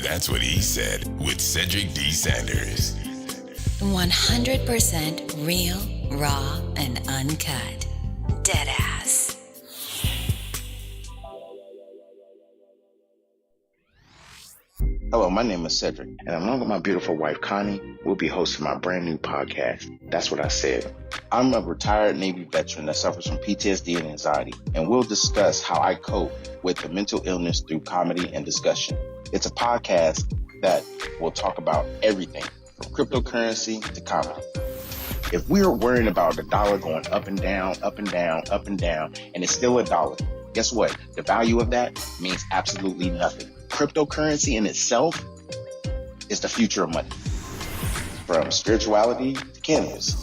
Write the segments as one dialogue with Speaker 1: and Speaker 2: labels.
Speaker 1: That's what he said with Cedric D. Sanders.
Speaker 2: 100% real, raw, and uncut. Deadass.
Speaker 3: Hello, my name is Cedric, and along with my beautiful wife, Connie, we'll be hosting my brand new podcast, That's What I Said. I'm a retired Navy veteran that suffers from PTSD and anxiety, and we'll discuss how I cope with the mental illness through comedy and discussion. It's a podcast that will talk about everything from cryptocurrency to comedy. If we're worrying about the dollar going up and down, up and down, up and down, and it's still a dollar, guess what? The value of that means absolutely nothing. Cryptocurrency in itself is the future of money. From spirituality to cannabis.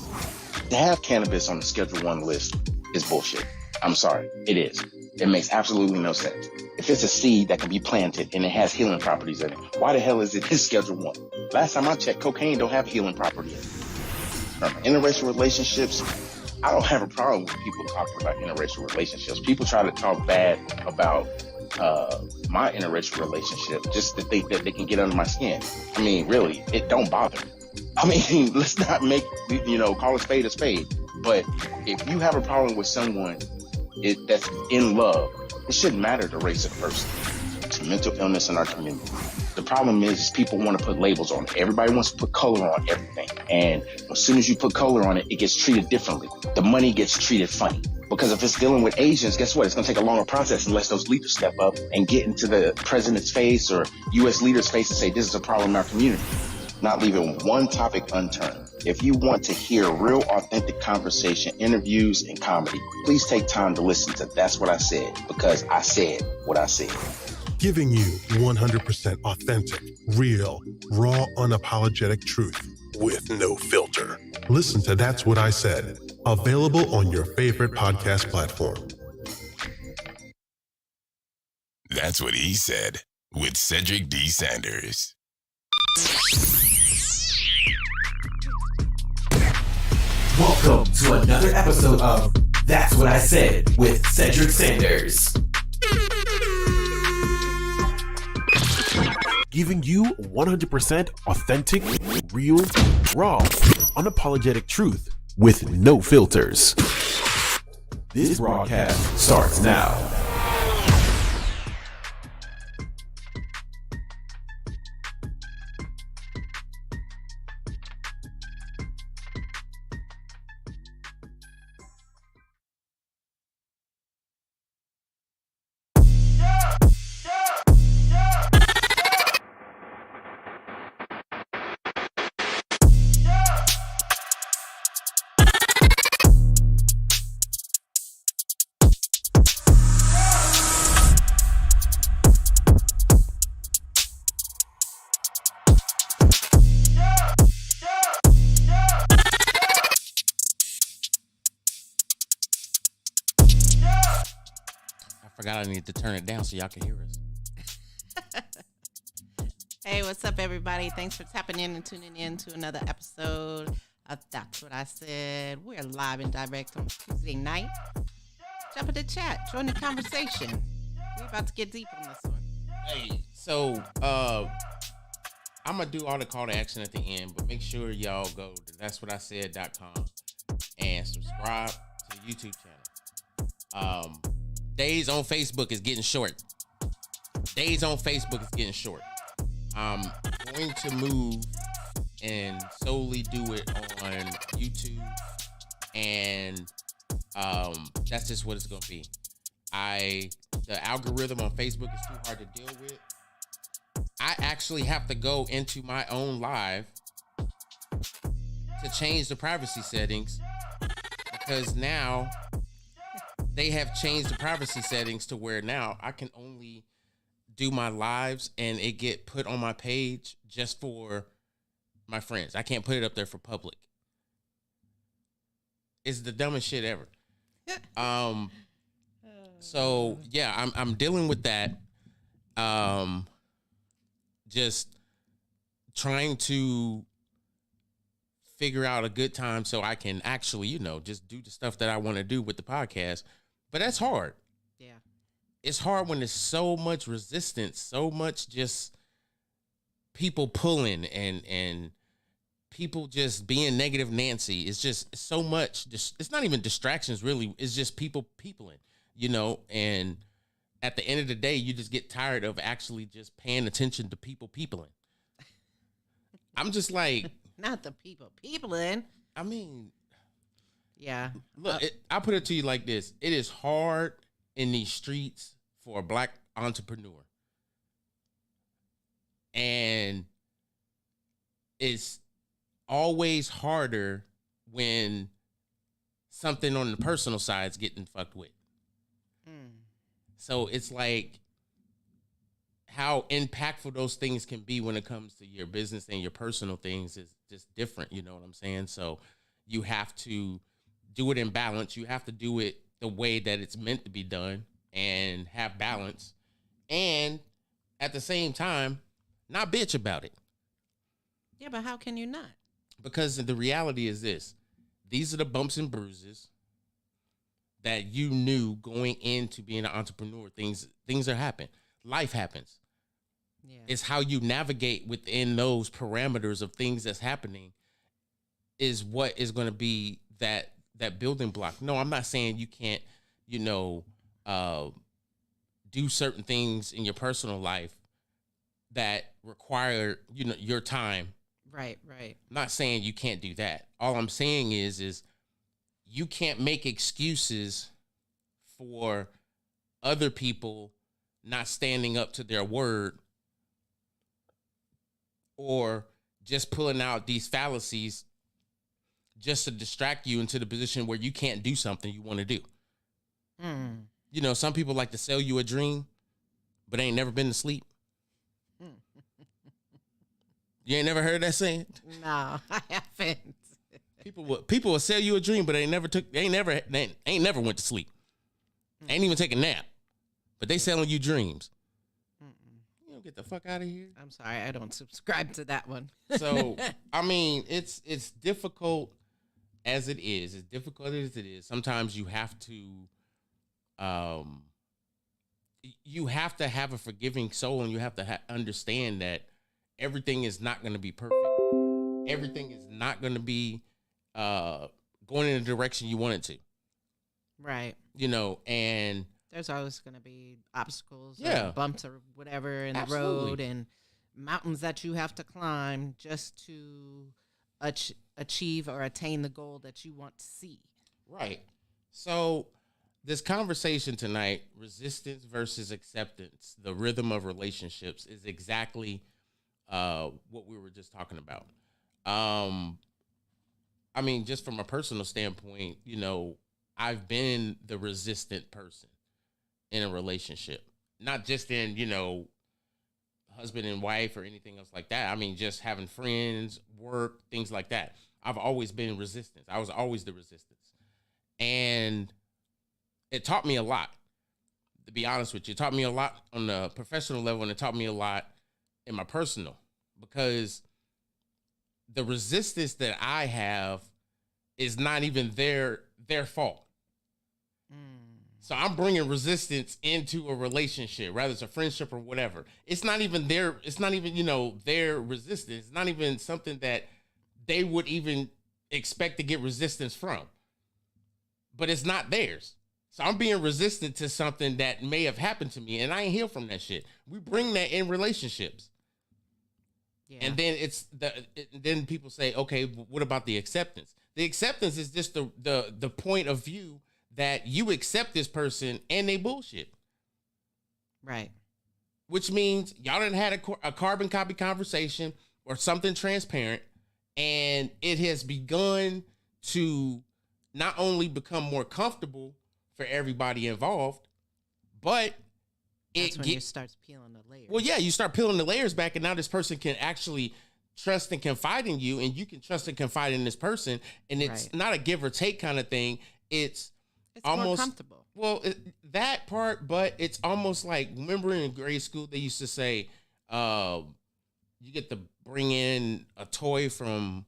Speaker 3: To have cannabis on the Schedule 1 list is bullshit. I'm sorry, it is. It makes absolutely no sense. If it's a seed that can be planted and it has healing properties in it, why the hell is it in Schedule 1? Last time I checked, cocaine don't have healing property in it. From interracial relationships, I don't have a problem with people talking about interracial relationships. People try to talk bad about my interracial relationship just to think that they can get under my skin. I mean, really, it don't bother me. I mean, let's not make, call a spade a spade. But if you have a problem with someone that's in love, it shouldn't matter the race of the person. It's mental illness in our community. The problem is people want to put labels on it. Everybody wants to put color on everything. And as soon as you put color on it, it gets treated differently. The money gets treated funny. Because if it's dealing with Asians, guess what? It's going to take a longer process unless those leaders step up and get into the president's face or U.S. leaders' face and say, this is a problem in our community. Not leaving one topic unturned. If you want to hear real, authentic conversation, interviews, and comedy, please take time to listen to That's What I Said, because I said what I said.
Speaker 4: Giving you 100% authentic, real, raw, unapologetic truth with no filter. Listen to That's What I Said. Available on your favorite podcast platform.
Speaker 1: That's what he said with Cedric D. Sanders.
Speaker 5: Welcome to another episode of That's What I Said with Cedric Sanders. Giving you 100% authentic, real, raw, unapologetic truth with no filters. This broadcast starts now.
Speaker 6: I need to turn it down so y'all can hear us.
Speaker 7: Hey, what's up, everybody? Thanks for tapping in and tuning in to another episode of That's What I Said. We're live and direct on Tuesday night. Jump in the chat. Join the conversation. We're about to get deep on this one.
Speaker 6: Hey, so I'm going to do all the call to action at the end, but make sure y'all go to that'swhatisaid.com and subscribe to the YouTube channel. Days on Facebook is getting short. I'm going to move and solely do it on YouTube, and that's just what it's going to be. The algorithm on Facebook is too hard to deal with. I actually have to go into my own live to change the privacy settings, because now they have changed the privacy settings to where now I can only do my lives and it get put on my page just for my friends. I can't put it up there for public. It's the dumbest shit ever. So yeah, I'm dealing with that. Just trying to figure out a good time so I can actually, just do the stuff that I want to do with the podcast. But that's hard.
Speaker 7: Yeah.
Speaker 6: It's hard when there's so much resistance, so much just people pulling and people just being negative Nancy. It's just so much. It's not even distractions, really. It's just people peopling, and at the end of the day, you just get tired of actually just paying attention to people peopling. I'm just like...
Speaker 7: Not the peopling.
Speaker 6: I mean...
Speaker 7: Yeah.
Speaker 6: Look, I'll put it to you like this. It is hard in these streets for a black entrepreneur. And it's always harder when something on the personal side is getting fucked with. So it's like how impactful those things can be when it comes to your business and your personal things is just different. You know what I'm saying? So you have to do it in balance. You have to do it the way that it's meant to be done and have balance. And at the same time, not bitch about it.
Speaker 7: Yeah, but how can you not? Because
Speaker 6: the reality is this. These are the bumps and bruises that you knew going into being an entrepreneur. Things are happening. Life happens.
Speaker 7: Yeah.
Speaker 6: It's how you navigate within those parameters of things that's happening is what is going to be that building block. No, I'm not saying you can't, do certain things in your personal life that require, your time.
Speaker 7: Right.
Speaker 6: I'm not saying you can't do that. All I'm saying is you can't make excuses for other people not standing up to their word or just pulling out these fallacies just to distract you into the position where you can't do something you want to do. Some people like to sell you a dream, but ain't never been to sleep. You ain't never heard that saying?
Speaker 7: No, I haven't.
Speaker 6: People will sell you a dream, but they ain't never went to sleep. Ain't even take a nap. But they selling you dreams. You don't get the fuck out of here.
Speaker 7: I'm sorry, I don't subscribe to that one.
Speaker 6: So, I mean, it's difficult as it is. As difficult as it is. Sometimes you have to have a forgiving soul, and you have to understand that everything is not going to be perfect. Everything is not going to be going in the direction you want it to.
Speaker 7: Right.
Speaker 6: And
Speaker 7: there's always going to be obstacles,
Speaker 6: or
Speaker 7: bumps or whatever in the road, and mountains that you have to climb just to achieve or attain the goal that you want to see.
Speaker 6: Right. So this conversation tonight, resistance versus acceptance, the rhythm of relationships, is exactly what we were just talking about. I mean, just from a personal standpoint, I've been the resistant person in a relationship, not just in, husband and wife or anything else like that. I mean, just having friends, work, things like that. I've always been resistance. I was always the resistance. And it taught me a lot, to be honest with you. It taught me a lot on the professional level, and it taught me a lot in my personal, because the resistance that I have is not even their fault. So I'm bringing resistance into a relationship, whether it's a friendship or whatever. It's not even their resistance. It's not even something that they would even expect to get resistance from. But it's not theirs. So I'm being resistant to something that may have happened to me, and I ain't healed from that shit. We bring that in relationships. Yeah. And then then people say, okay, what about the acceptance? The acceptance is just the point of view that you accept this person and they bullshit.
Speaker 7: Right.
Speaker 6: Which means y'all done had a carbon copy conversation or something transparent, and it has begun to not only become more comfortable for everybody involved, but
Speaker 7: that's when you start peeling the layers.
Speaker 6: Well, yeah, you start peeling the layers back, and now this person can actually trust and confide in you, and you can trust and confide in this person, and it's not a give or take kind of thing. It's almost
Speaker 7: more comfortable.
Speaker 6: Well, that part, but it's almost like, remember in grade school they used to say, you get to bring in a toy from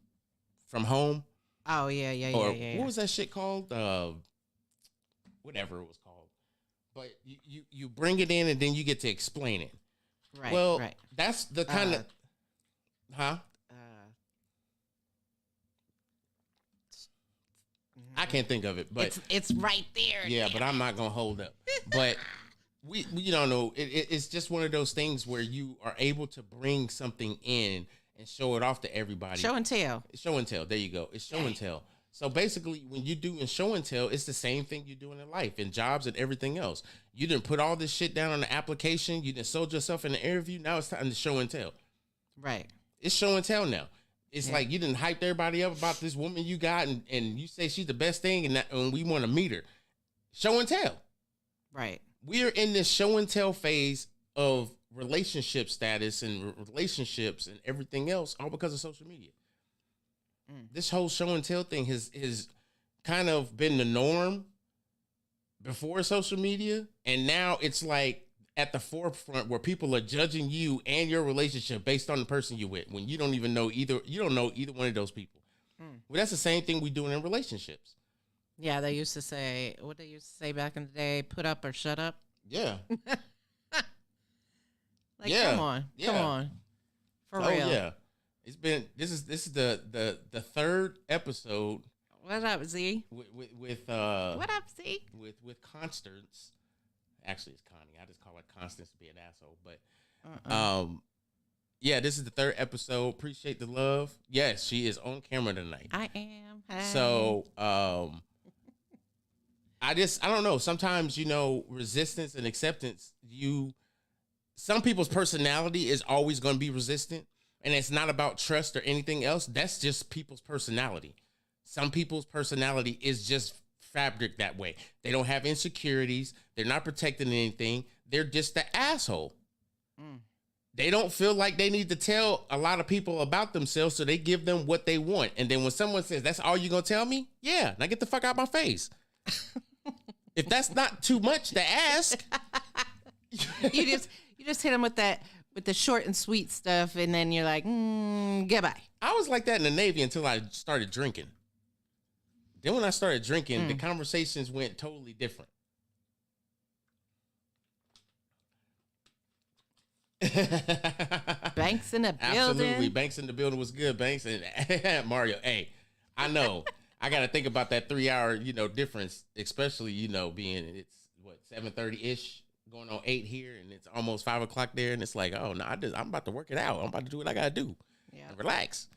Speaker 6: home.
Speaker 7: Oh yeah.
Speaker 6: What was that shit called? Whatever it was called. But you bring it in and then you get to explain it.
Speaker 7: Right.
Speaker 6: Well,
Speaker 7: right.
Speaker 6: that's the kind of Huh? I can't think of it, but
Speaker 7: it's right there.
Speaker 6: Yeah, but I'm not gonna hold up. But we you don't know. It's just one of those things where you are able to bring something in and show it off to everybody.
Speaker 7: Show and tell.
Speaker 6: Show and tell. There you go. It's show and tell. So basically, when you do in show and tell, it's the same thing you're doing in life, in jobs and everything else. You didn't put all this shit down on the application. You didn't sold yourself in the interview. Now it's time to show and tell.
Speaker 7: Right.
Speaker 6: It's show and tell now. It's like you didn't hype everybody up about this woman you got, and you say she's the best thing, and we want to meet her. Show and tell.
Speaker 7: Right.
Speaker 6: We're in this show and tell phase of relationship status and relationships and everything else, all because of social media. This whole show and tell thing has kind of been the norm before social media, and now it's like at the forefront where people are judging you and your relationship based on the person you're with when you don't even know either. You don't know either one of those people. Well, that's the same thing we doing in relationships.
Speaker 7: Yeah, they used to say, what they used to say back in the day, put up or shut up.
Speaker 6: Yeah.
Speaker 7: Come on. For real.
Speaker 6: Yeah. It's been this is the third episode.
Speaker 7: What up, Z?
Speaker 6: With
Speaker 7: what up, Z?
Speaker 6: With Constance. Actually, it's Connie. I just call her Constance to be an asshole. But yeah, this is the third episode. Appreciate the love. Yes, she is on camera tonight.
Speaker 7: I am. Hey.
Speaker 6: So I don't know. Sometimes, resistance and acceptance, some people's personality is always going to be resistant, and it's not about trust or anything else. That's just people's personality. Some people's personality is just fabric that way. They don't have insecurities. They're not protecting anything. They're just the asshole. They don't feel like they need to tell a lot of people about themselves, so they give them what they want. And then when someone says, that's all you're going to tell me? Yeah, now get the fuck out of my face. If that's not too much to ask.
Speaker 7: you just hit them with the short and sweet stuff, and then you're like, goodbye.
Speaker 6: I was like that in the Navy until I started drinking. Then when I started drinking, the conversations went totally different.
Speaker 7: Banks in the building.
Speaker 6: Absolutely. Banks in the building was good. Banks and Mario. Hey, I know. I got to think about that 3 hour, difference, especially, being it's 7:30-ish going on 8 here, and it's almost 5 o'clock there. And it's like, oh no, I'm about to work it out. I'm about to do what I got to do. Yeah. And relax.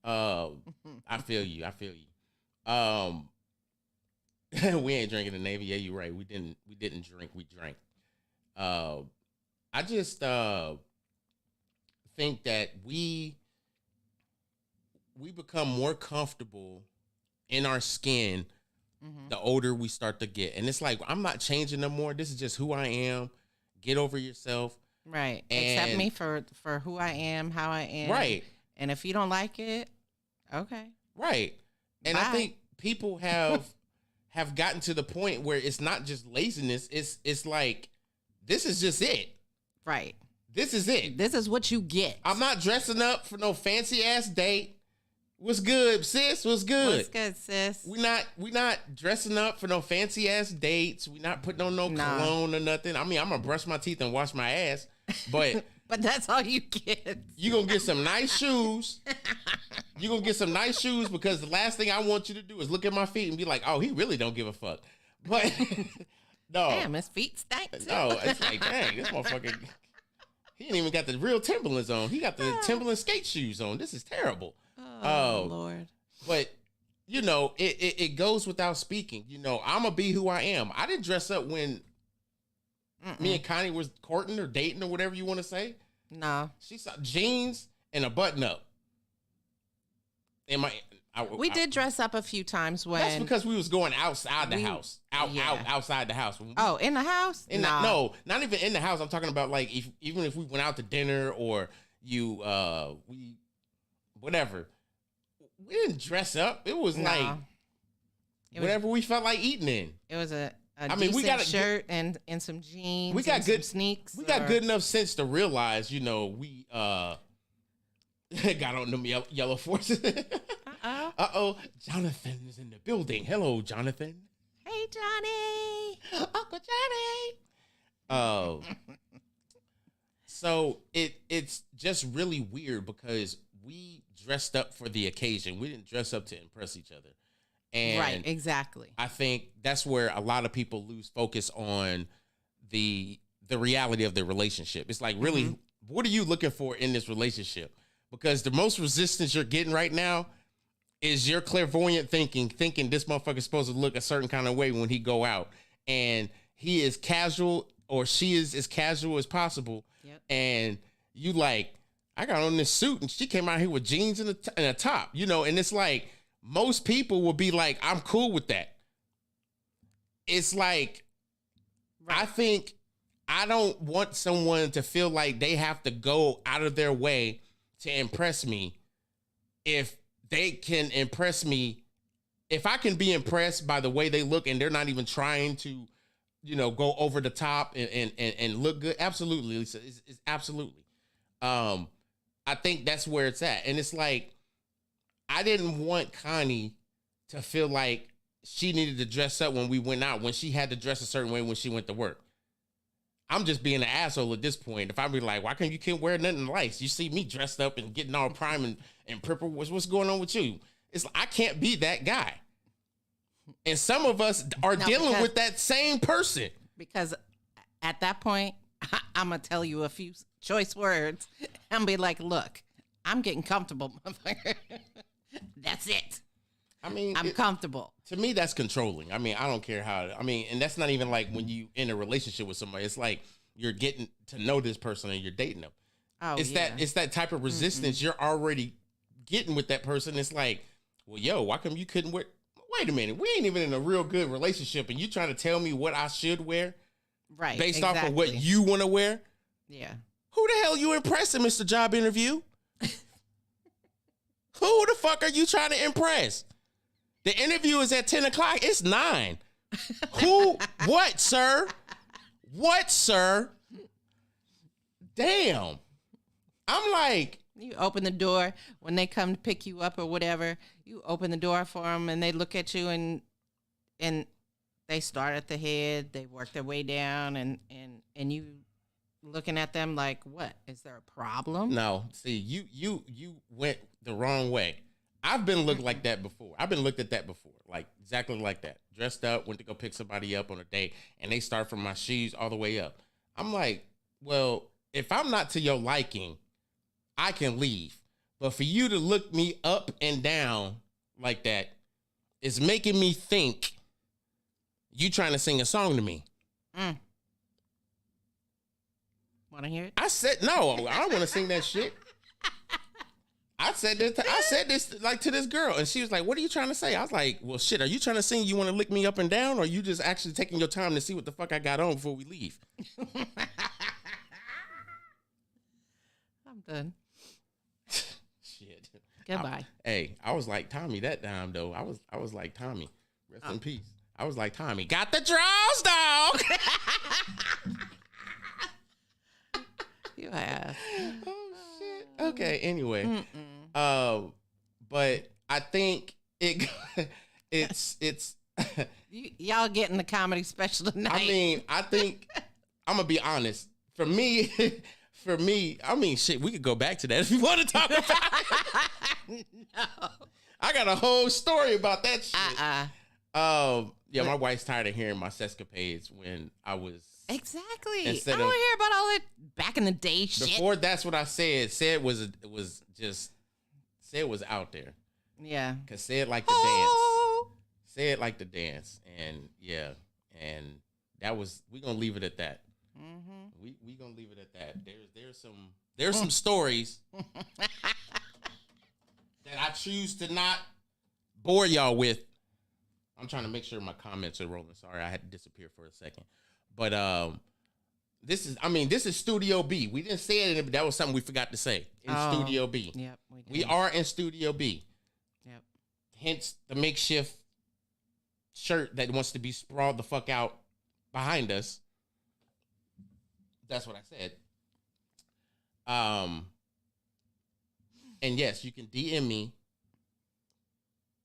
Speaker 6: I feel you. We ain't drinking in the Navy. Yeah, you're right. We didn't drink. We drank. I just think that we become more comfortable in our skin the older we start to get. And it's like, I'm not changing no more. This is just who I am. Get over yourself.
Speaker 7: Right. Accept me for who I am, how I am.
Speaker 6: Right.
Speaker 7: And if you don't like it, okay.
Speaker 6: Right. And
Speaker 7: bye.
Speaker 6: I think people have gotten to the point where it's not just laziness. It's like, this is just it.
Speaker 7: Right.
Speaker 6: This is it.
Speaker 7: This is what you get.
Speaker 6: I'm not dressing up for no fancy ass date. What's good, sis? What's good?
Speaker 7: What's good, sis?
Speaker 6: We not dressing up for no fancy ass dates. We not putting on no cologne or nothing. I mean, I'm gonna brush my teeth and wash my ass, but
Speaker 7: but that's all you get.
Speaker 6: You gonna get some nice shoes. You gonna get some nice shoes, because the last thing I want you to do is look at my feet and be like, oh, he really don't give a fuck. But no,
Speaker 7: damn, his feet stink too.
Speaker 6: No, it's like, dang, this motherfucker. He ain't even got the real Timberlands on. He got the Timberland skate shoes on. This is terrible.
Speaker 7: Oh, Lord.
Speaker 6: But, it goes without speaking. I'm going to be who I am. I didn't dress up when me and Connie was courting or dating or whatever you want to say.
Speaker 7: No.
Speaker 6: She saw jeans and a button up.
Speaker 7: We did dress up a few times when.
Speaker 6: That's because we was going outside the house. Outside the house.
Speaker 7: Oh, in the house?
Speaker 6: No, not even in the house. I'm talking about like even if we went out to dinner or whatever. We didn't dress up. It was like whatever we felt like eating in.
Speaker 7: It was a we got a shirt and some jeans.
Speaker 6: We got
Speaker 7: good sneaks.
Speaker 6: We got good enough sense to realize, we got on them yellow forces. Uh-oh. Jonathan is in the building. Hello, Jonathan.
Speaker 7: Hey, Johnny.
Speaker 6: Uncle Johnny. So it's just really weird because we dressed up for the occasion. We didn't dress up to impress each other. And
Speaker 7: right, exactly.
Speaker 6: I think that's where a lot of people lose focus on the reality of their relationship. It's like, really, what are you looking for in this relationship? Because the most resistance you're getting right now is your clairvoyant thinking this motherfucker's supposed to look a certain kind of way when he go out. And he is casual, or she is as casual as possible.
Speaker 7: Yep.
Speaker 6: And you like, I got on this suit and she came out here with jeans and a top, you know, and it's like, most people will be like, I'm cool with that. It's like, right. I think I don't want someone to feel like they have to go out of their way to impress me. If they can impress me, if I can be impressed by the way they look and they're not even trying to, you know, go over the top and look good. Absolutely, Lisa. It's absolutely. I think that's where it's at. And it's like, I didn't want Connie to feel like she needed to dress up when we went out, when she had to dress a certain way when she went to work. I'm just being an asshole at this point. If I be like, why can't you can't wear nothing nice? You see me dressed up and getting all prime and purple. What's going on with you? It's like, I can't be that guy. And some of us are dealing with that same person. Because
Speaker 7: at that point, I'm going to tell you a few choice words and be like, look, I'm getting comfortable, motherfucker. That's it.
Speaker 6: I mean,
Speaker 7: I'm comfortable.
Speaker 6: To me, that's controlling. I mean, I don't care how. I mean, and that's not even like when you in a relationship with somebody. It's like you're getting to know this person and you're dating them.
Speaker 7: Oh,
Speaker 6: it's that type of resistance you're already getting with that person. It's like, well, yo, why come you couldn't wear? Wait a minute, we ain't even in a real good relationship, and you trying to tell me what I should wear,
Speaker 7: right?
Speaker 6: Based off of what you want to wear.
Speaker 7: Yeah.
Speaker 6: Who the hell you impressing, Mr. Job Interview? Who the fuck are you trying to impress? The interview is at 10 o'clock. It's 9. Who? What, sir? What, sir? Damn. I'm like.
Speaker 7: You open the door when they come to pick you up or whatever. You open the door for them and they look at you and they start at the head. They work their way down and you looking at them like, what? Is there a problem?
Speaker 6: No. See, you went the wrong way. I've been looked like that before. I've been looked at that before. Like exactly like that. Dressed up, went to go pick somebody up on a date, and they start from my shoes all the way up. I'm like, well, if I'm not to your liking, I can leave. But for you to look me up and down like that is making me think you trying to sing a song to me.
Speaker 7: Want to hear it?
Speaker 6: I said, no, I don't want to sing that shit. I said this like to this girl, and she was like, what are you trying to say? I was like, well, shit, are you trying to sing you want to lick me up and down, or are you just actually taking your time to see what the fuck I got on before we leave?
Speaker 7: I'm done.
Speaker 6: Shit.
Speaker 7: Goodbye.
Speaker 6: I was like Tommy that time, though. I was like Tommy. Rest in peace. I was like Tommy. Got the draws, dog.
Speaker 7: You have.
Speaker 6: Oh, shit. Okay, anyway. But I think it's
Speaker 7: y'all getting the comedy special tonight.
Speaker 6: I mean, I think I'm gonna be honest. For me, I mean, shit, we could go back to that if you want to talk about it.
Speaker 7: No.
Speaker 6: I got a whole story about that shit. Yeah, my wife's tired of hearing my sescapades when I was
Speaker 7: exactly. I don't
Speaker 6: Instead
Speaker 7: want
Speaker 6: of-
Speaker 7: to hear about all that back in the day shit.
Speaker 6: before. That's what I said. Ced was out there.
Speaker 7: Yeah.
Speaker 6: Cause Ced liked to dance. Ced liked to dance, and yeah, and that was. We gonna leave it at that.
Speaker 7: Mm-hmm.
Speaker 6: We gonna leave it at that. There's some stories that I choose to not bore y'all with. I'm trying to make sure my comments are rolling. Sorry, I had to disappear for a second. But this is Studio B. We didn't say it, but that was something we forgot to say in Studio B.
Speaker 7: Yep,
Speaker 6: We are in Studio B.
Speaker 7: Yep. Hence
Speaker 6: the makeshift shirt that wants to be sprawled the fuck out behind us. That's what I said. And yes, you can DM me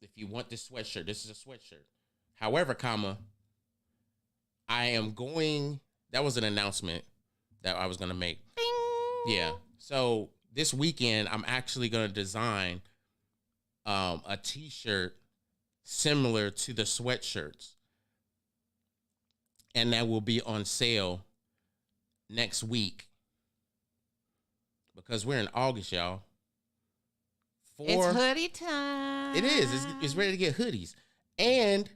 Speaker 6: if you want this sweatshirt. This is a sweatshirt. However, I am going. That was an announcement that I was going to make.
Speaker 7: Bing.
Speaker 6: Yeah. So this weekend, I'm actually going to design a T-shirt similar to the sweatshirts. And that will be on sale next week. Because we're in August, y'all.
Speaker 7: It's hoodie time.
Speaker 6: It is. It's ready to get hoodies. And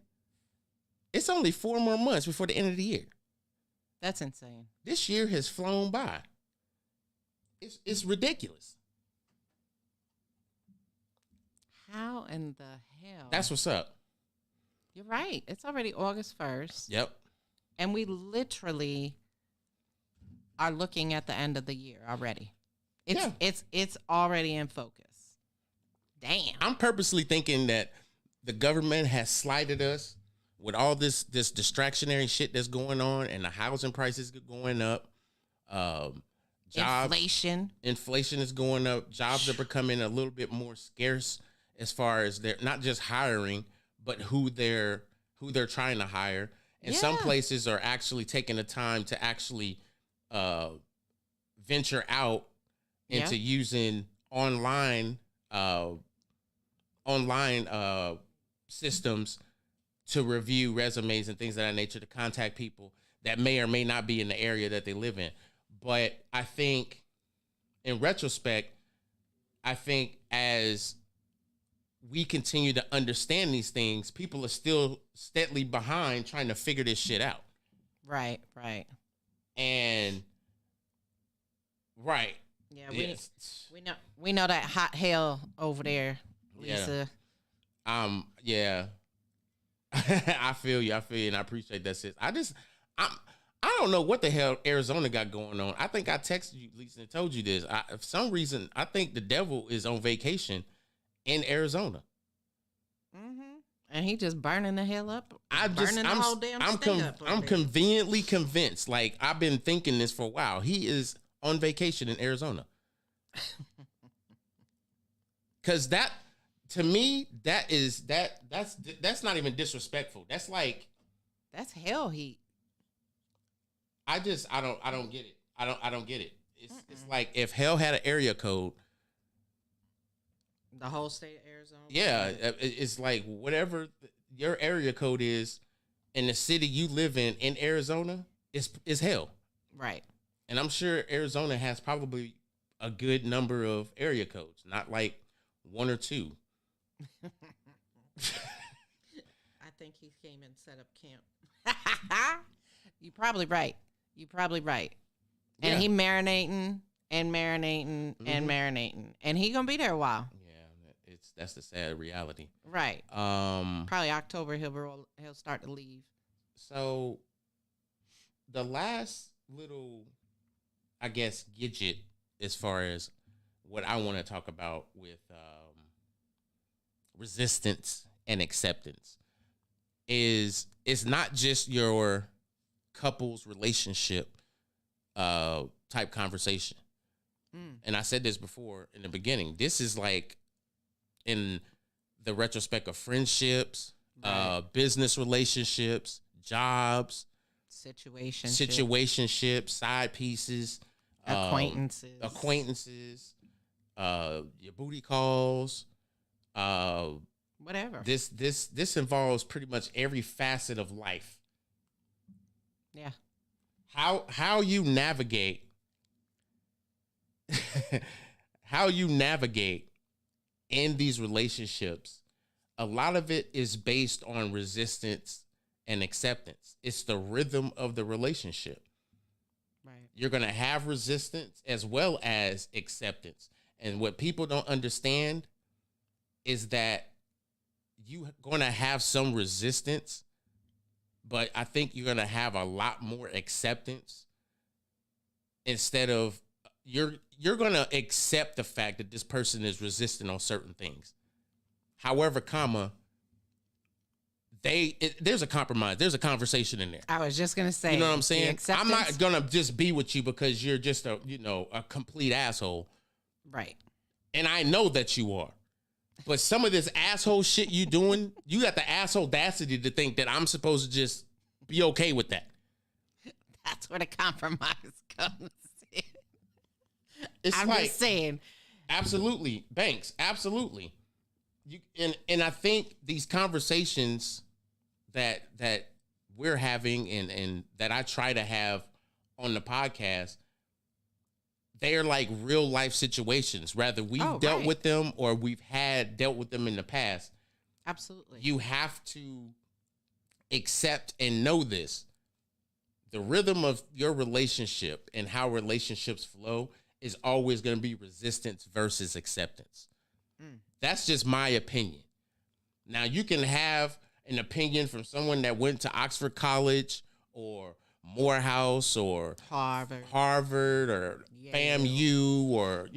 Speaker 6: it's only 4 more months before the end of the year.
Speaker 7: That's insane.
Speaker 6: This year has flown by. It's ridiculous.
Speaker 7: How in the hell?
Speaker 6: That's what's up.
Speaker 7: You're right. It's already August 1st.
Speaker 6: Yep.
Speaker 7: And we literally are looking at the end of the year already. It's already in focus. Damn.
Speaker 6: I'm purposely thinking that the government has slighted us with all this distractionary shit that's going on, and the housing prices going up. Inflation is going up. Jobs are becoming a little bit more scarce as far as they're not just hiring, but who they're trying to hire. And some places are actually taking the time to actually venture out into using online systems to review resumes and things of that nature, to contact people that may or may not be in the area that they live in. But I think, in retrospect, as we continue to understand these things, people are still steadily behind trying to figure this shit out.
Speaker 7: Right.
Speaker 6: And right.
Speaker 7: Yeah, we know that hot hell over there, Lisa.
Speaker 6: Yeah. I feel you, and I appreciate that, sis. I don't know what the hell Arizona got going on. I think I texted you, Lisa, and told you this. For some reason, I think the devil is on vacation in Arizona.
Speaker 7: Mm-hmm. And he just burning the hell up.
Speaker 6: I'm
Speaker 7: I'm
Speaker 6: conveniently convinced. Like, I've been thinking this for a while. He is on vacation in Arizona. Cause that, to me, that's not even disrespectful. That's like,
Speaker 7: that's hell heat.
Speaker 6: I don't get it. I don't get it. It's like if hell had an area code.
Speaker 7: The whole state of Arizona.
Speaker 6: Yeah, it's like whatever your area code is in the city you live in Arizona is hell.
Speaker 7: Right.
Speaker 6: And I'm sure Arizona has probably a good number of area codes, not like 1 or 2.
Speaker 7: I think he came and set up camp. You're probably right. And
Speaker 6: Yeah.
Speaker 7: he marinating and marinating and marinating. And he gonna be there a while.
Speaker 6: Yeah, that's the sad reality.
Speaker 7: Right. Probably October he'll start to leave.
Speaker 6: So the last little, I guess, gadget as far as what I want to talk about with resistance and acceptance is it's not just your couple's relationship type conversation. And I said this before in the beginning. This is like in the retrospect of friendships, business relationships, jobs, situationships, side pieces, acquaintances, your booty calls,
Speaker 7: whatever.
Speaker 6: This involves pretty much every facet of life.
Speaker 7: Yeah.
Speaker 6: How you navigate in these relationships, a lot of it is based on resistance and acceptance. It's the rhythm of the relationship.
Speaker 7: Right.
Speaker 6: You're going to have resistance as well as acceptance. And what people don't understand is that you're going to have some resistance, but I think you're going to have a lot more acceptance instead of you're going to accept the fact that this person is resistant on certain things. However, there's a compromise. There's a conversation in there.
Speaker 7: I was just going to say.
Speaker 6: You know what I'm saying? I'm not going to just be with you because you're just a complete asshole.
Speaker 7: Right.
Speaker 6: And I know that you are. But some of this asshole shit you doing, you got the asshole audacity to think that I'm supposed to just be okay with that.
Speaker 7: That's where the compromise comes in. I'm just saying.
Speaker 6: Absolutely, Banks. Absolutely. And I think these conversations that we're having and that I try to have on the podcast, they are like real life situations. Rather we've dealt with them or we've dealt with them in the past.
Speaker 7: Absolutely.
Speaker 6: You have to accept and know this. The rhythm of your relationship and how relationships flow is always going to be resistance versus acceptance. That's just my opinion. Now, you can have an opinion from someone that went to Oxford College or Morehouse or Harvard or FAMU or,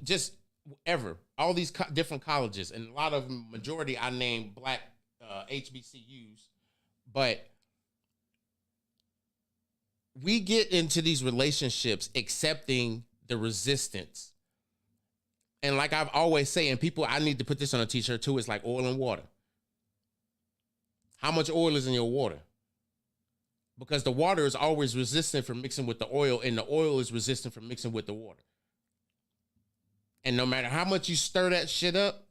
Speaker 6: just whatever. All these different colleges, and a lot of them, majority I named black HBCUs. But we get into these relationships accepting the resistance. And like I've always said, and people, I need to put this on a t-shirt too, it's like oil and water. How much oil is in your water? Because the water is always resistant from mixing with the oil, and the oil is resistant from mixing with the water. And no matter how much you stir that shit up,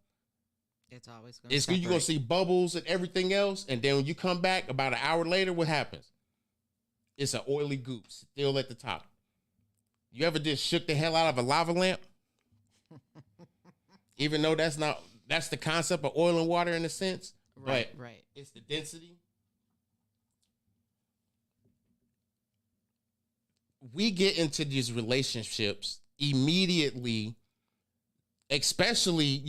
Speaker 7: it's always going to
Speaker 6: you're going to see bubbles and everything else. And then when you come back about an hour later, what happens? It's an oily goop still at the top. You ever just shook the hell out of a lava lamp? Even though that's the concept of oil and water in a sense.
Speaker 7: Right.
Speaker 6: It's the density. We get into these relationships immediately, especially,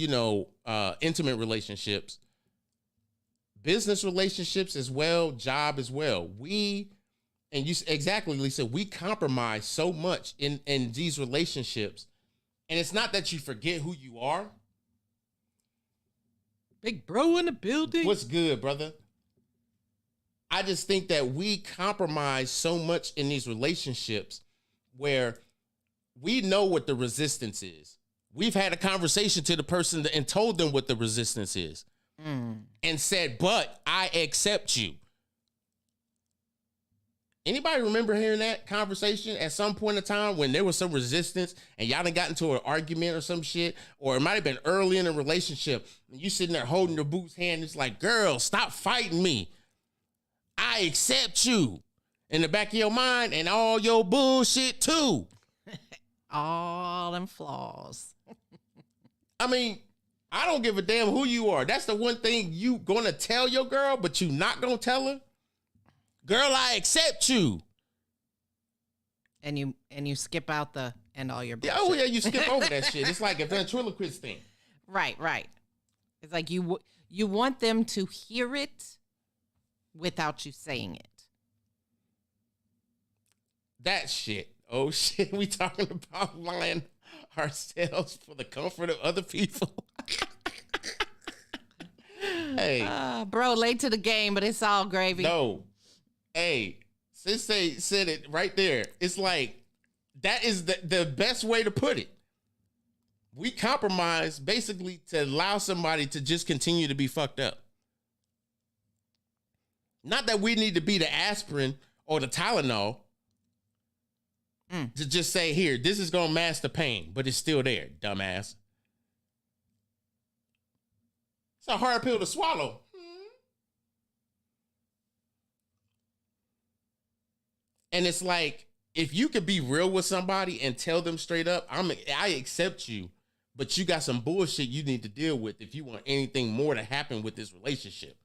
Speaker 6: intimate relationships, business relationships as well, job as well. And you exactly, Lisa, we compromise so much in these relationships. And it's not that you forget who you are.
Speaker 7: Big bro in the building.
Speaker 6: What's good, brother? I just think that we compromise so much in these relationships where we know what the resistance is. We've had a conversation to the person and told them what the resistance is and said, but I accept you. Anybody remember hearing that conversation at some point in time when there was some resistance and y'all done got into an argument or some shit? Or it might have been early in a relationship and you sitting there holding your boo's hand. It's like, girl, stop fighting me. I accept you. In the back of your mind and all your bullshit too.
Speaker 7: All them flaws.
Speaker 6: I mean, I don't give a damn who you are. That's the one thing you gonna tell your girl, but you not gonna tell her. Girl, I accept you.
Speaker 7: And you skip out the and all your bullshit.
Speaker 6: Oh yeah, you skip over that shit. It's like a ventriloquist thing.
Speaker 7: Right. It's like you want them to hear it without you saying it.
Speaker 6: That shit. Oh shit, we talking about lying ourselves for the comfort of other people. Hey.
Speaker 7: Bro, late to the game, but it's all gravy.
Speaker 6: No. Hey, Sensei said it right there. It's like, that is the best way to put it. We compromise basically to allow somebody to just continue to be fucked up. Not that we need to be the aspirin or the Tylenol to just say, here, this is going to mask the pain, but it's still there, dumbass. It's a hard pill to swallow. And it's like, if you could be real with somebody and tell them straight up, I accept you, but you got some bullshit you need to deal with if you want anything more to happen with this relationship.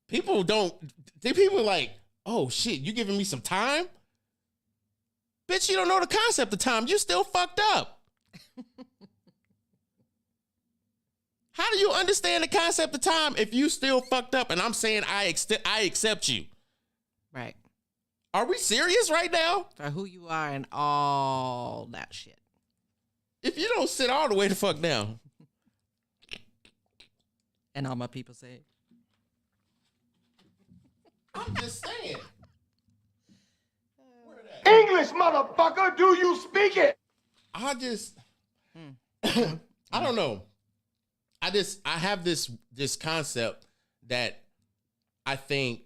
Speaker 6: People are like, oh shit, you giving me some time? Bitch, you don't know the concept of time. You still fucked up. How do you understand the concept of time if you still fucked up and I'm saying I accept you?
Speaker 7: Right.
Speaker 6: Are we serious right now?
Speaker 7: For who you are and all that shit.
Speaker 6: If you don't sit all the way the fuck down.
Speaker 7: And all my people say.
Speaker 6: I'm just saying.
Speaker 8: English, motherfucker, do you speak it?
Speaker 6: I don't know. I have this concept that I think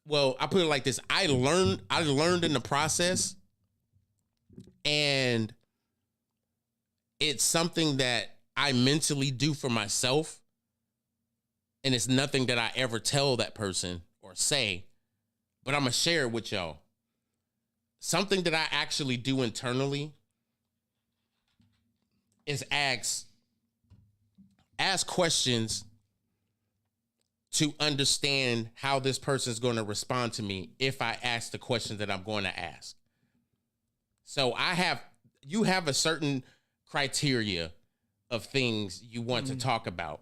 Speaker 6: well, I put it like this. I learned in the process, and it's something that I mentally do for myself. And it's nothing that I ever tell that person or say, but I'm going to share it with y'all. Something that I actually do internally is ask questions to understand how this person is going to respond to me if I ask the question that I'm going to ask. So you have a certain criteria of things you want to talk about.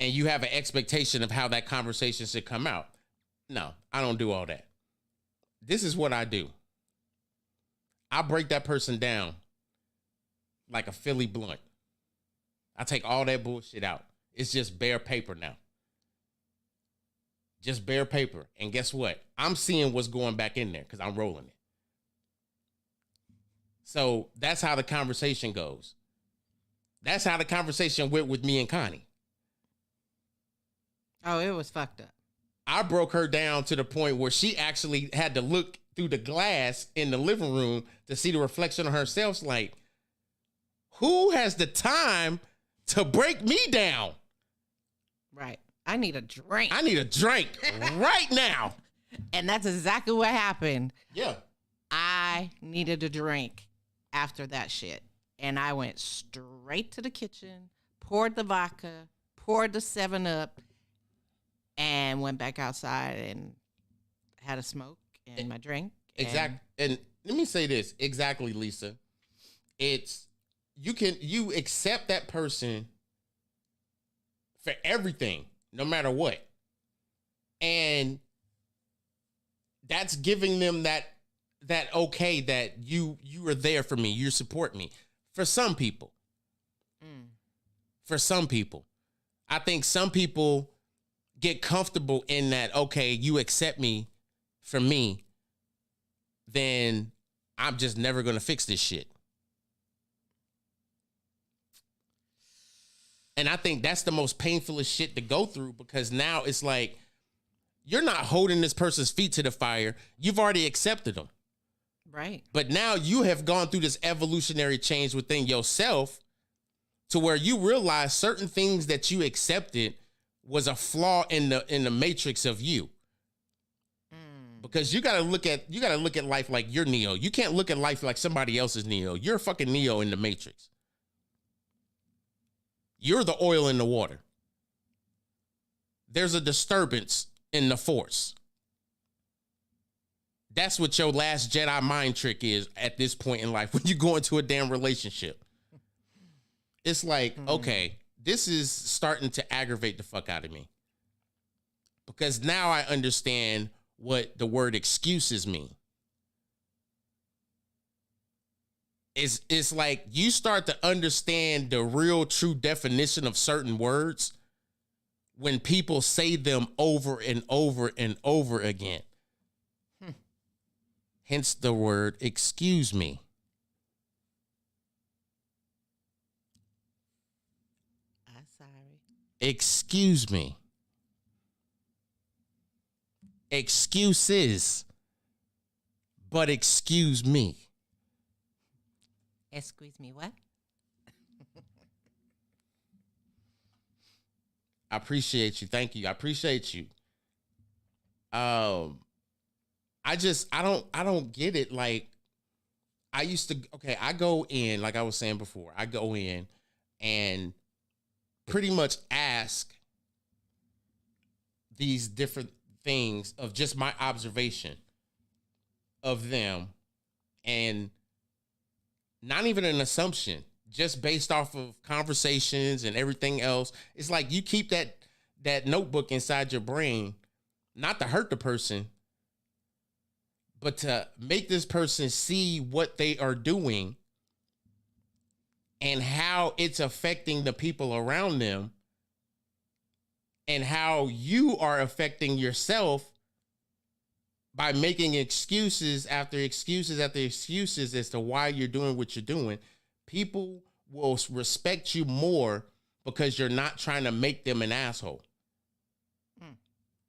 Speaker 6: And you have an expectation of how that conversation should come out. No, I don't do all that. This is what I do. I break that person down like a Philly blunt. I take all that bullshit out. It's just bare paper now. Just bare paper. And guess what? I'm seeing what's going back in there because I'm rolling it. So that's how the conversation goes. That's how the conversation went with me and Connie.
Speaker 7: Oh, it was fucked up.
Speaker 6: I broke her down to the point where she actually had to look through the glass in the living room to see the reflection of herself. Like, who has the time to break me down?
Speaker 7: Right. I need a drink.
Speaker 6: I need a drink right now.
Speaker 7: And that's exactly what happened.
Speaker 6: Yeah.
Speaker 7: I needed a drink after that shit. And I went straight to the kitchen, poured the vodka, poured the 7-Up, and went back outside and had a smoke and my drink.
Speaker 6: Exactly. And let me say this. Exactly, Lisa. It's, you accept that person for everything, no matter what. And that's giving them that okay that you are there for me, you support me. For some people. For some people. I think some people get comfortable in that, okay, you accept me for me, then I'm just never going to fix this shit. And I think that's the most painfulest shit to go through, because now it's like, you're not holding this person's feet to the fire. You've already accepted them.
Speaker 7: Right.
Speaker 6: But now you have gone through this evolutionary change within yourself to where you realize certain things that you accepted was a flaw in the matrix of you. Because you gotta look at life like you're Neo. You can't look at life like somebody else's Neo. You're fucking Neo in the matrix. You're the oil in the water. There's a disturbance in the force. That's what your last Jedi mind trick is at this point in life when you go into a damn relationship. It's like, okay, this is starting to aggravate the fuck out of me. Because now I understand what the word excuses mean. It's like you start to understand the real true definition of certain words when people say them over and over and over again. Hence the word excuse me.
Speaker 7: I'm sorry.
Speaker 6: Excuse me. Excuses. But excuse me.
Speaker 7: Excuse me, what?
Speaker 6: I appreciate you. Thank you. I appreciate you. I don't get it. Like, I go in, like I was saying before, I go in and pretty much ask these different things of just my observation of them, and not even an assumption, just based off of conversations and everything else. It's like you keep that notebook inside your brain, not to hurt the person, but to make this person see what they are doing and how it's affecting the people around them, and how you are affecting yourself by making excuses after excuses after excuses as to why you're doing what you're doing. People will respect you more because you're not trying to make them an asshole.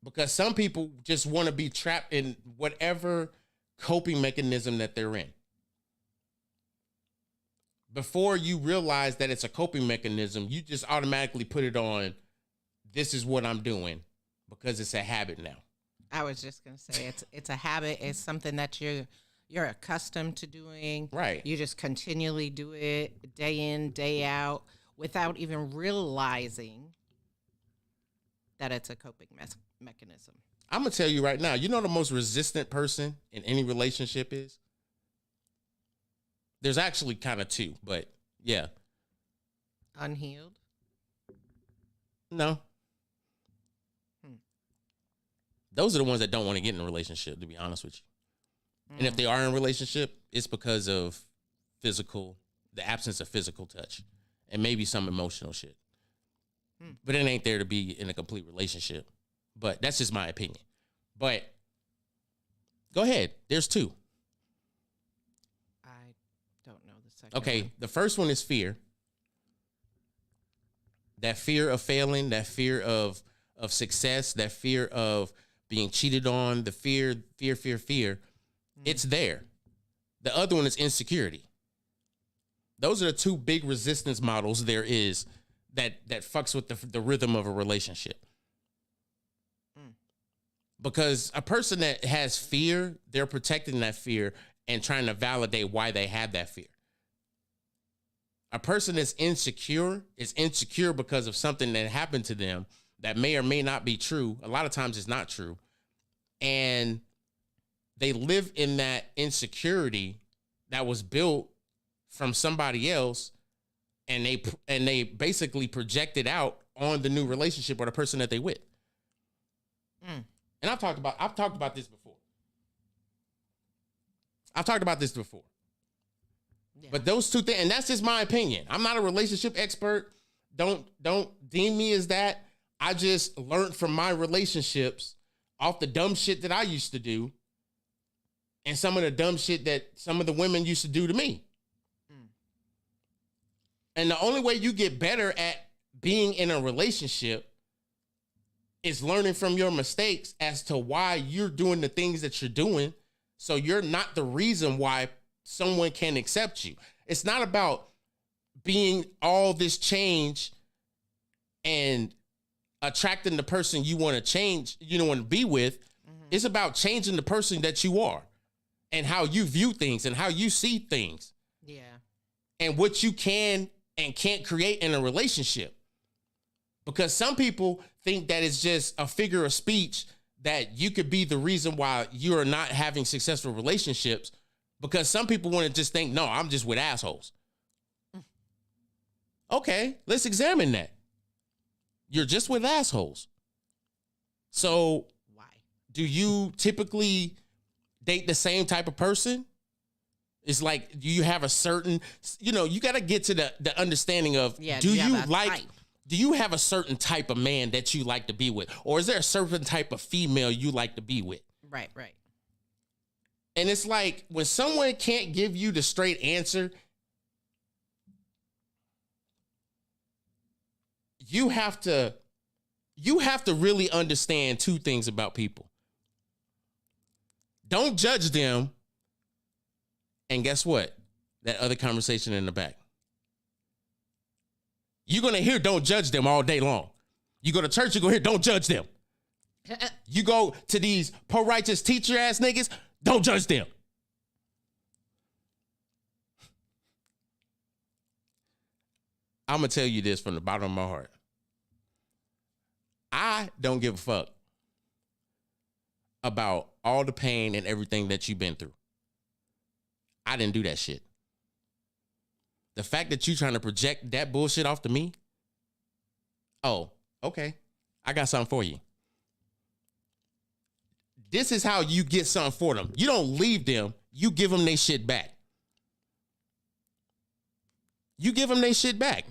Speaker 6: Because some people just want to be trapped in whatever coping mechanism that they're in. Before you realize that it's a coping mechanism, you just automatically put it on, this is what I'm doing, because it's a habit now.
Speaker 7: I was just gonna say it's a habit. It's something that you're accustomed to doing.
Speaker 6: Right.
Speaker 7: You just continually do it day in, day out, without even realizing that it's a coping mechanism.
Speaker 6: I'm gonna tell you right now, you know the most resistant person in any relationship is? There's actually kind of two, but yeah.
Speaker 7: Unhealed?
Speaker 6: No. Those are the ones that don't want to get in a relationship, to be honest with you. And if they are in a relationship, it's because of the absence of physical touch and maybe some emotional shit. But it ain't there to be in a complete relationship. But that's just my opinion. But go ahead. There's two.
Speaker 7: I don't know the second
Speaker 6: Okay,
Speaker 7: one.
Speaker 6: the first one is fear. That fear of failing, that fear of success, that fear of being cheated on, the fear. It's there. The other one is insecurity. Those are the two big resistance models there is that fucks with the rhythm of a relationship. Because a person that has fear, they're protecting that fear and trying to validate why they have that fear. A person that's insecure is insecure because of something that happened to them that may or may not be true. A lot of times it's not true. And they live in that insecurity that was built from somebody else, and they basically project it out on the new relationship or the person that they with. And I've talked about this before.
Speaker 7: Yeah.
Speaker 6: But those two things, and that's just my opinion. I'm not a relationship expert. Don't deem me as that. I just learned from my relationships off the dumb shit that I used to do and some of the dumb shit that some of the women used to do to me. And the only way you get better at being in a relationship is learning from your mistakes as to why you're doing the things that you're doing. So you're not the reason why someone can accept you. It's not about being all this change and attracting the person you want to change, you don't want to be with. It's about changing the person that you are and how you view things and how you see things.
Speaker 7: Yeah.
Speaker 6: And what you can and can't create in a relationship. Because some people think that it's just a figure of speech that you could be the reason why you are not having successful relationships. Because some people want to just think, no, I'm just with assholes. Okay, let's examine that. You're just with assholes. So
Speaker 7: Why?
Speaker 6: do you typically date the same type of person? It's like, do you have a certain, you got to get to the understanding of, do you have a certain type of man that you like to be with? Or is there a certain type of female you like to be with?
Speaker 7: Right.
Speaker 6: And it's like, when someone can't give you the straight answer, you have to really understand two things about people. Don't judge them. And guess what? That other conversation in the back. You're going to hear don't judge them all day long. You go to church, you're going to hear don't judge them. You go to these pro-righteous teacher ass niggas, don't judge them. I'm going to tell you this from the bottom of my heart. I don't give a fuck about all the pain and everything that you've been through. I didn't do that shit. The fact that you trying to project that bullshit off to me, oh, okay. I got something for you. This is how you get something for them. You don't leave them. You give them their shit back. You give them their shit back.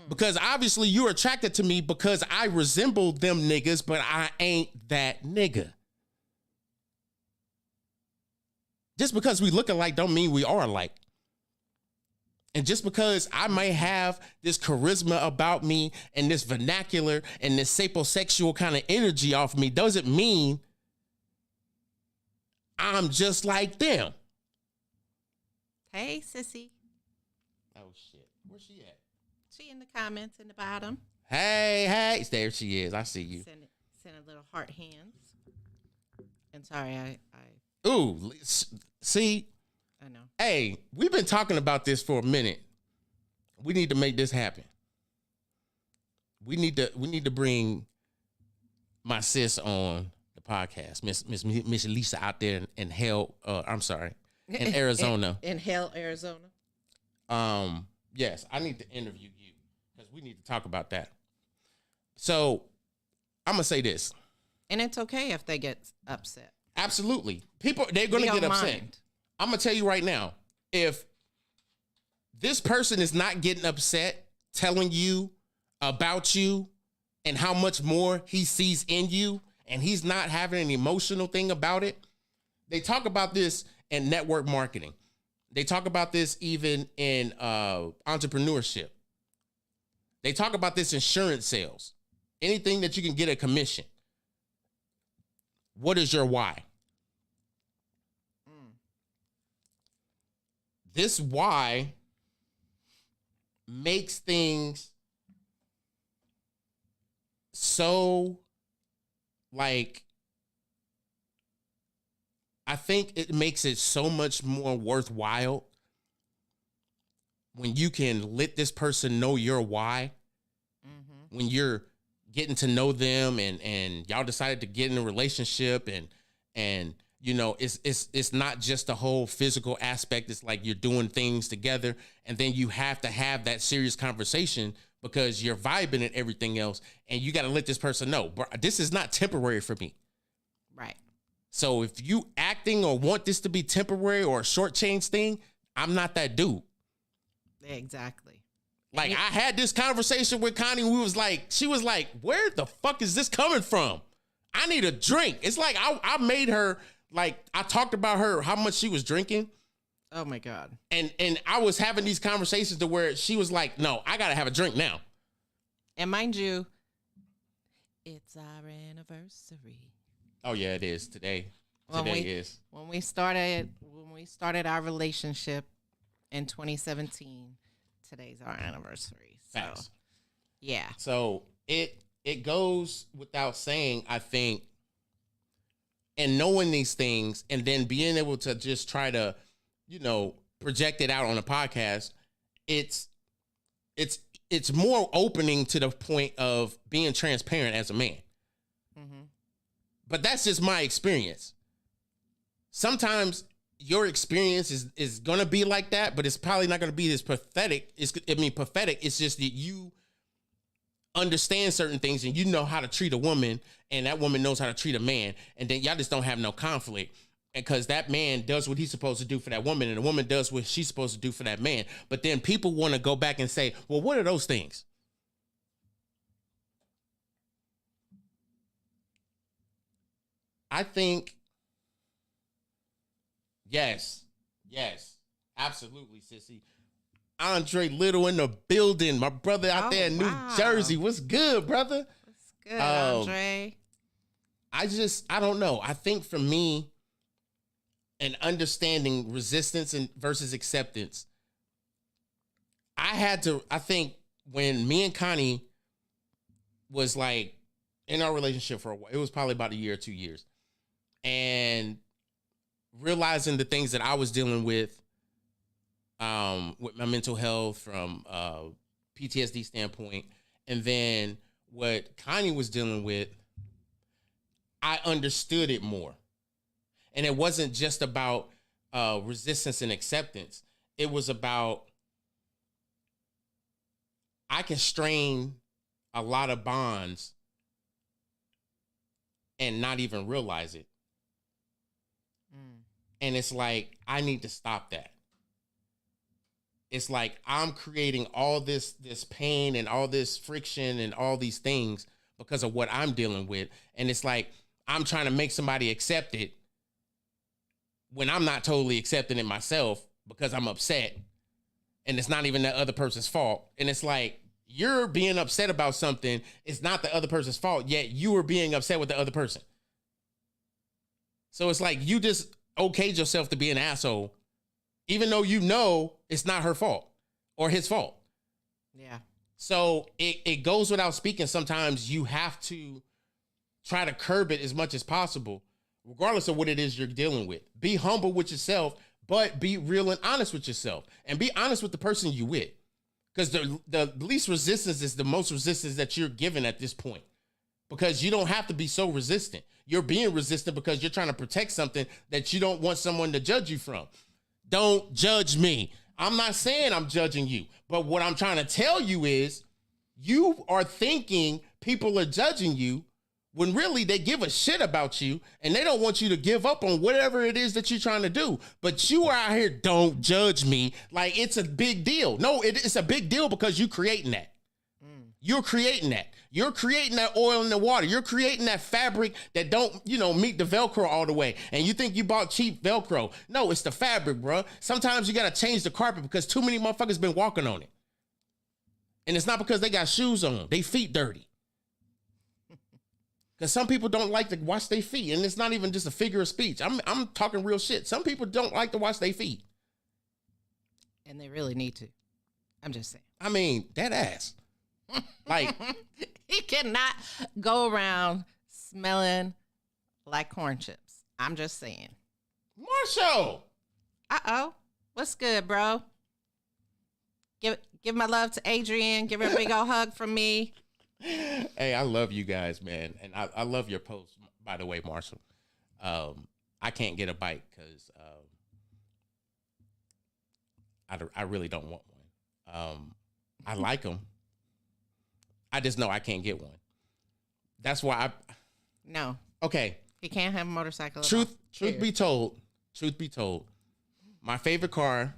Speaker 6: Because obviously you're attracted to me because I resemble them niggas, but I ain't that nigga. Just because we look alike don't mean we are alike. And just because I might have this charisma about me and this vernacular and this sapiosexual kind of energy off me doesn't mean I'm just like them.
Speaker 7: Hey, sissy.
Speaker 6: Oh, shit. Where's she at?
Speaker 7: She in the comments in the bottom.
Speaker 6: Hey. There she is. I see you.
Speaker 7: Send a little heart hands. And sorry, I
Speaker 6: Ooh, see?
Speaker 7: I know.
Speaker 6: Hey, we've been talking about this for a minute. We need to make this happen. We need to bring my sis on the podcast, Miss Lisa out there in hell. I'm sorry, in Arizona.
Speaker 7: in hell, Arizona.
Speaker 6: Yes, I need to interview you because we need to talk about that. So I'm gonna say this,
Speaker 7: and it's okay if they get upset.
Speaker 6: Absolutely, they're gonna get upset.
Speaker 7: Mind.
Speaker 6: I'm gonna tell you right now, if this person is not getting upset, telling you about you and how much more he sees in you, and he's not having an emotional thing about it. They talk about this in network marketing. They talk about this even in entrepreneurship. They talk about this insurance sales. Anything that you can get a commission. What is your why? This why makes things so, like, I think it makes it so much more worthwhile when you can let this person know your why. Mm-hmm. When you're getting to know them and y'all decided to get in a relationship and you know, it's not just the whole physical aspect. It's like you're doing things together, and then you have to have that serious conversation because you're vibing and everything else, and you got to let this person know, bro, this is not temporary for me.
Speaker 7: Right.
Speaker 6: So if you acting or want this to be temporary or a short change thing, I'm not that dude.
Speaker 7: Exactly.
Speaker 6: Like, I had this conversation with Connie. She was like, where the fuck is this coming from? I need a drink. It's like I made her, like, I talked about her, how much she was drinking.
Speaker 7: Oh my God.
Speaker 6: And I was having these conversations to where she was like, no, I got to have a drink now.
Speaker 7: And mind you, it's our anniversary.
Speaker 6: Oh yeah, it is today. When we started our relationship in 2017, today's our anniversary. So, Facts.
Speaker 7: Yeah.
Speaker 6: So it goes without saying, I think, and knowing these things and then being able to just try to, you know, project it out on a podcast, it's more opening to the point of being transparent as a man. Mm-hmm. But that's just my experience. Sometimes your experience is going to be like that, but it's probably not going to be this pathetic. Pathetic. It's just that you understand certain things and you know how to treat a woman, and that woman knows how to treat a man, and then y'all just don't have no conflict because that man does what he's supposed to do for that woman, and the woman does what she's supposed to do for that man. But then people want to go back and say, well, what are those things? I think, yes, absolutely, sissy. Andre Little in the building. My brother out there in New Jersey. What's good, brother?
Speaker 7: What's good, Andre?
Speaker 6: I don't know. I think for me, and understanding resistance and versus acceptance, I think when me and Connie was like in our relationship for a while, it was probably about a year or 2 years, and realizing the things that I was dealing with my mental health from PTSD standpoint, and then what Connie was dealing with, I understood it more. And it wasn't just about resistance and acceptance. It was about, I can strain a lot of bonds and not even realize it. And it's like, I need to stop that. It's like I'm creating all this pain and all this friction and all these things because of what I'm dealing with. And it's like I'm trying to make somebody accept it when I'm not totally accepting it myself because I'm upset. and it's not even that other person's fault. And it's like, you're being upset about something. It's not the other person's fault, yet you are being upset with the other person. So it's like you just okayed yourself to be an asshole, even though you know it's not her fault or his fault.
Speaker 7: Yeah.
Speaker 6: So it goes without speaking. Sometimes you have to try to curb it as much as possible, regardless of what it is you're dealing with. Be humble with yourself, but be real and honest with yourself. And be honest with the person you with. Because the least resistance is the most resistance that you're given at this point. Because you don't have to be so resistant. You're being resistant because you're trying to protect something that you don't want someone to judge you from. Don't judge me. I'm not saying I'm judging you. But what I'm trying to tell you is you are thinking people are judging you when really they give a shit about you and they don't want you to give up on whatever it is that you're trying to do. But you are out here, don't judge me, like it's a big deal. No, it's a big deal because you're creating that. You're creating that. You're creating that oil in the water. You're creating that fabric that don't, meet the Velcro all the way. And you think you bought cheap Velcro. No, it's the fabric, bro. Sometimes you got to change the carpet because too many motherfuckers been walking on it. And it's not because they got shoes on. They feet dirty. Because some people don't like to wash their feet, and it's not even just a figure of speech. I'm talking real shit. Some people don't like to wash their feet.
Speaker 7: And they really need to. I'm just saying.
Speaker 6: I mean, that ass. Like,
Speaker 7: he cannot go around smelling like corn chips. I'm just saying.
Speaker 6: Marshall.
Speaker 7: Uh-oh. What's good, bro? Give my love to Adrienne. Give her a big old hug from me.
Speaker 6: Hey, I love you guys, man. And I love your post, by the way, Marshall. I can't get a bike because I really don't want one. I like them. I just know I can't get one. That's why
Speaker 7: No.
Speaker 6: Okay.
Speaker 7: He can't have a motorcycle.
Speaker 6: Truth be told, my favorite car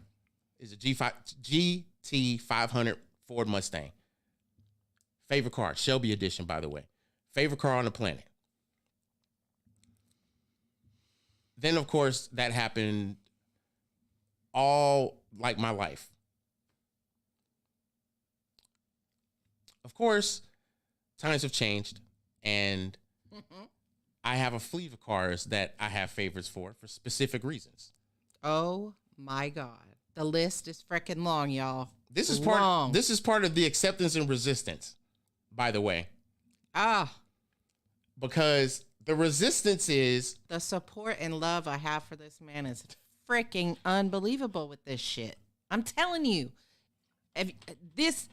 Speaker 6: is a GT 500 Ford Mustang. Favorite car, Shelby edition, by the way. Favorite car on the planet. Then, of course, that happened all like my life. Of course, times have changed, and I have a fleet of cars that I have favorites for specific reasons.
Speaker 7: Oh my God. The list is freaking long, y'all.
Speaker 6: This is
Speaker 7: long.
Speaker 6: This is part of the acceptance and resistance, by the way. Because the resistance is
Speaker 7: the support and love I have for this man is freaking unbelievable with this shit. I'm telling you. This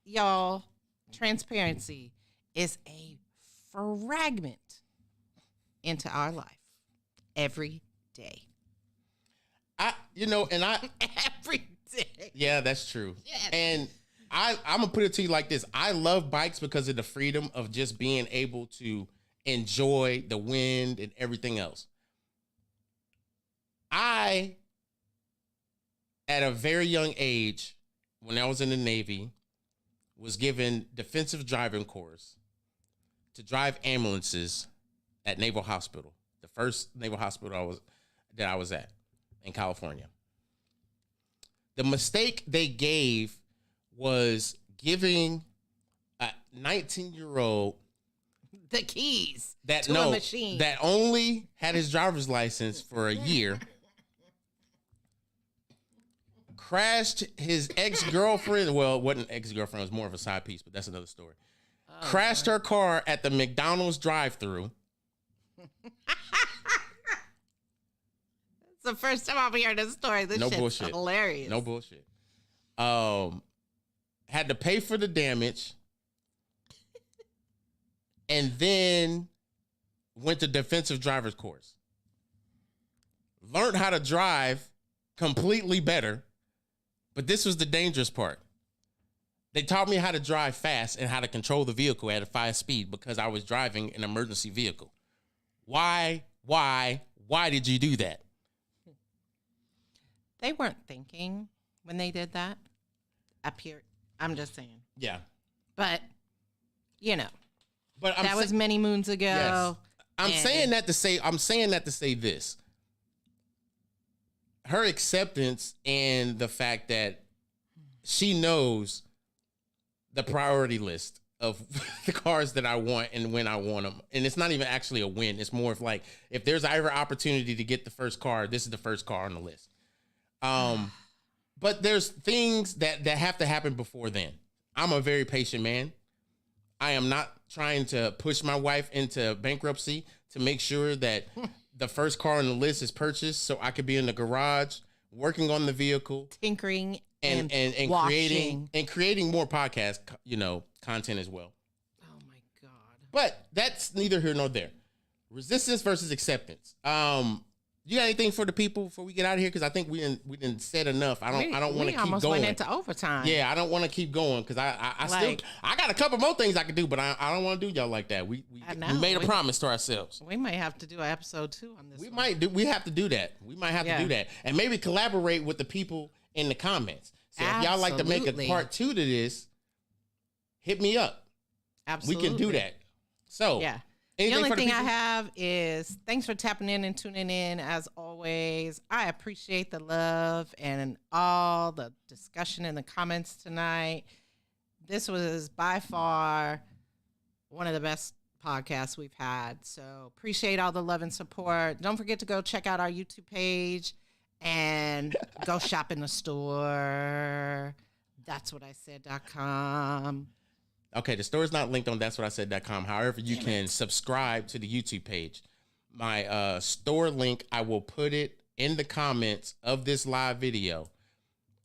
Speaker 7: y'all, transparency is a fragment into our life every day. Every day.
Speaker 6: Yeah, that's true.
Speaker 7: Yes.
Speaker 6: And I'm gonna put it to you like this. I love bikes because of the freedom of just being able to enjoy the wind and everything else. I, at a very young age, when I was in the Navy, was given defensive driving course to drive ambulances at Naval Hospital, the first Naval Hospital that I was at in California. The mistake they gave was giving a 19-year-old
Speaker 7: the keys
Speaker 6: to
Speaker 7: a machine
Speaker 6: that only had his driver's license for a year. Crashed his ex-girlfriend. Well, it wasn't ex-girlfriend. It was more of a side piece, but that's another story. Crashed her car at the McDonald's drive-thru.
Speaker 7: It's the first time I'm hearing this story. This
Speaker 6: no
Speaker 7: shit's
Speaker 6: bullshit.
Speaker 7: Hilarious.
Speaker 6: No bullshit. Had to pay for the damage. And then went to defensive driver's course. Learned how to drive completely better. But this was the dangerous part. They taught me how to drive fast and how to control the vehicle at a fast speed because I was driving an emergency vehicle. Why did you do that?
Speaker 7: They weren't thinking when they did that. Up here, I'm just saying.
Speaker 6: Yeah.
Speaker 7: But,
Speaker 6: But
Speaker 7: that was many moons ago.
Speaker 6: Yes. I'm saying that to say this. Her acceptance and the fact that she knows the priority list of the cars that I want and when I want them. And it's not even actually a win. It's more of like, if there's ever opportunity to get the first car, this is the first car on the list. But there's things that have to happen before then. I'm a very patient man. I am not trying to push my wife into bankruptcy to make sure that the first car on the list is purchased so I could be in the garage working on the vehicle,
Speaker 7: tinkering
Speaker 6: and creating more podcast, content as well.
Speaker 7: Oh my God.
Speaker 6: But that's neither here nor there. Resistance versus acceptance. You got anything for the people before we get out of here? Because I think we didn't said enough. I don't want to keep going. We
Speaker 7: almost went into overtime.
Speaker 6: Yeah, I don't want to keep going because I got a couple more things I could do, but I don't want to do y'all like that. We made a promise to ourselves.
Speaker 7: We might have to do an episode 2 on this.
Speaker 6: We have to do that. We might have to do that, and maybe collaborate with the people in the comments. So if y'all like to make a part 2 to this, hit me up.
Speaker 7: Absolutely,
Speaker 6: we can do that. So
Speaker 7: yeah. The only thing I have is thanks for tapping in and tuning in. As always, I appreciate the love and all the discussion in the comments tonight. This was by far one of the best podcasts we've had. So appreciate all the love and support. Don't forget to go check out our YouTube page and go shop in the store. That's what I said.com.
Speaker 6: Okay, the store is not linked on that'swhatIsaid.com. However, you can subscribe to the YouTube page. My store link, I will put it in the comments of this live video.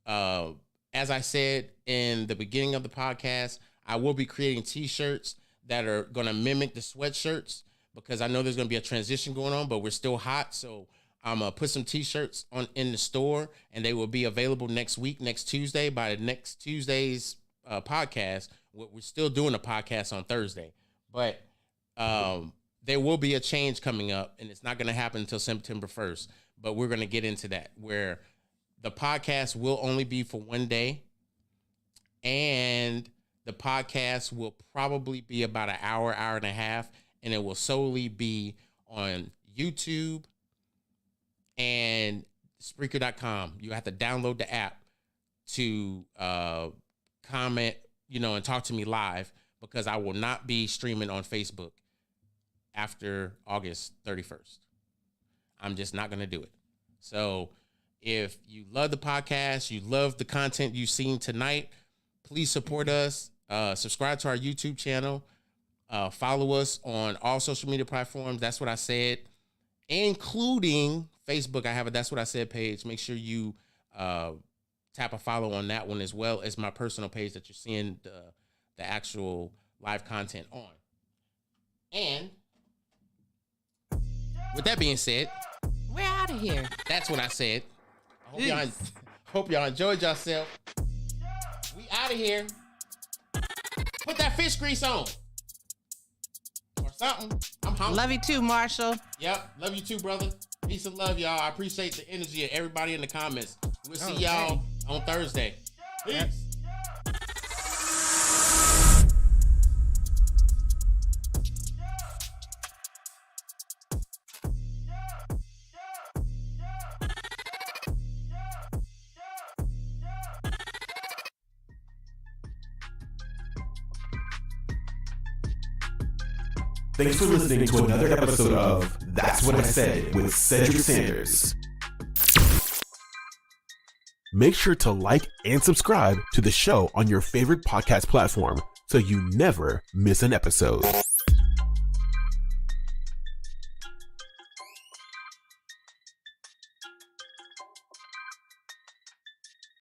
Speaker 6: As I said in the beginning of the podcast, I will be creating T-shirts that are going to mimic the sweatshirts because I know there's going to be a transition going on, but we're still hot. So I'm going to put some T-shirts in the store, and they will be available next Tuesday. By the next Tuesday's podcast, we're still doing a podcast on Thursday, but there will be a change coming up, and it's not going to happen until September 1st, but we're going to get into that, where the podcast will only be for one day, and the podcast will probably be about an hour and a half, and it will solely be on YouTube and Spreaker.com. You have to download the app to comment, and talk to me live, because I will not be streaming on Facebook after August 31st. I'm just not going to do it. So if you love the podcast, you love the content you've seen tonight, please support us. Subscribe to our YouTube channel. Follow us on all social media platforms. That's What I Said, including Facebook. I have a That's What I Said page. Make sure you tap a follow on that one, as well as my personal page that you're seeing the actual live content on. And with that being said,
Speaker 7: we're out of here.
Speaker 6: That's what I said. I hope y'all enjoyed yourself. We out of here. Put that fish grease on or something. I'm hungry.
Speaker 7: Love you too, Marshall.
Speaker 6: Yep, love you too, brother. Peace and love, y'all. I appreciate the energy of everybody in the comments. We'll see y'all on Thursday. Peace. Yep.
Speaker 5: Thanks for listening to another episode of That's What I Said with Cedric Sanders. Make sure to like and subscribe to the show on your favorite podcast platform so you never miss an episode.